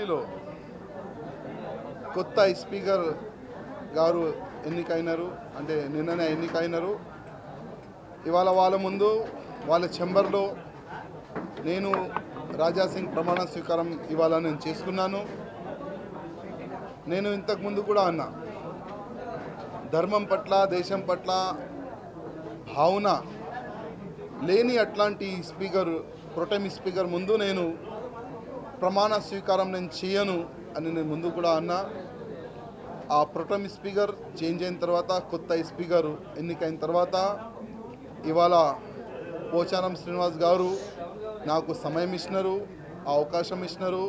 అసెంబ్లీలో కొత్త స్పీకర్ గారు ఎన్నికైనారు, అంటే నిన్ననే ఎన్నికైనారు. ఇవాళ వాళ్ళ ముందు వాళ్ళ ఛాంబర్లో నేను రాజాసింగ్ ప్రమాణ స్వీకారం ఇవాళ నేను చేసుకున్నాను. నేను ఇంతకుముందు కూడా అన్నా, ధర్మం పట్ల దేశం పట్ల భావన లేని అట్లాంటి స్పీకర్ ప్రొటెమ్ స్పీకర్ ముందు నేను ప్రమాణ స్వీకారం నేను చేయను అని నేను ముందు కూడా అన్నా. ఆ ప్రొటెమ్ స్పీకర్ చేంజ్ అయిన తర్వాత కొత్త స్పీకర్ ఎన్నికైన తర్వాత ఇవాళ పోచారం శ్రీనివాస్ గారు నాకు సమయం ఇచ్చినారు, అవకాశం ఇచ్చినారు.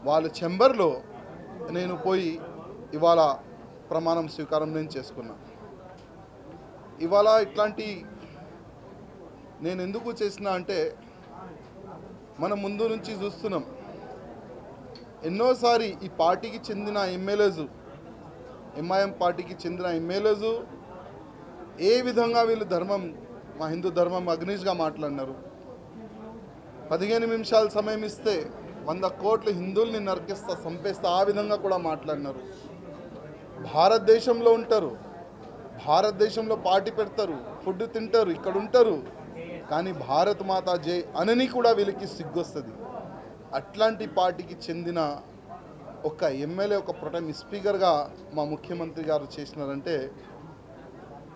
వాళ్ళ ఛాంబర్లో నేను పోయి ఇవాళ ప్రమాణం స్వీకారం నేను చేసుకున్నా. ఇవాళ ఇట్లాంటి నేను ఎందుకు చేసినా అంటే, మనం ముందు నుంచి చూస్తున్నాం ఎన్నోసారి ఈ పార్టీకి చెందిన ఎమ్మెల్యేలు, ఎంఐఎం పార్టీకి చెందిన ఎమ్మెల్యేలు ఏ విధంగా వీళ్ళు ధర్మం, మా హిందూ ధర్మం అగ్నిష్గా మాట్లాడినారు. 15 నిమిషాలు సమయం ఇస్తే 100 కోట్ల హిందువుల్ని నరికిస్తా, చంపేస్తా, ఆ విధంగా కూడా మాట్లాడినారు. భారతదేశంలో ఉంటారు, భారతదేశంలో పార్టీ పెడతారు, ఫుడ్ తింటారు, ఇక్కడ ఉంటారు, కానీ భారత్ మాతా జై అనని కూడా వీళ్ళకి సిగ్గొస్తుంది. అట్లాంటి పార్టీకి చెందిన ఒక ఎమ్మెల్యే ఒక ప్రొటెమ్ స్పీకర్గా మా ముఖ్యమంత్రి గారు చేసినారంటే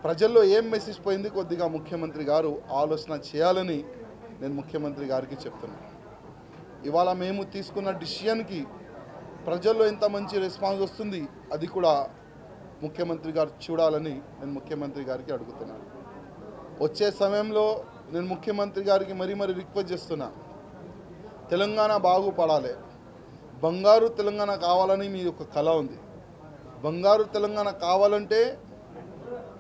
ప్రజల్లో ఏం మెసేజ్ పోయింది, కొద్దిగా ముఖ్యమంత్రి గారు ఆలోచన చేయాలని నేను ముఖ్యమంత్రి గారికి చెప్తున్నాను. ఇవాళ మేము తీసుకున్న డిసిషన్కి ప్రజల్లో ఎంత మంచి రెస్పాన్స్ వస్తుంది అది కూడా ముఖ్యమంత్రి గారు చూడాలని నేను ముఖ్యమంత్రి గారికి అడుగుతున్నాను. వచ్చే సమయంలో నేను ముఖ్యమంత్రి గారికి మరీ రిక్వెస్ట్ చేస్తున్నా, తెలంగాణ బాగుపడాలి, బంగారు తెలంగాణ కావాలని మీ యొక్క కళ ఉంది. బంగారు తెలంగాణ కావాలంటే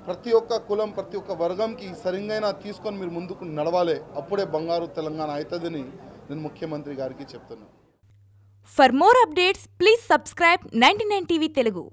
ప్రతి ఒక్క కులం, ప్రతి ఒక్క వర్గంకి సరిగ్గా తీసుకొని మీరు ముందుకు నడవాలి, అప్పుడే బంగారు తెలంగాణ అవుతుందని నేను ముఖ్యమంత్రి గారికి చెప్తున్నాను. For more updates please subscribe 99 TV Telugu.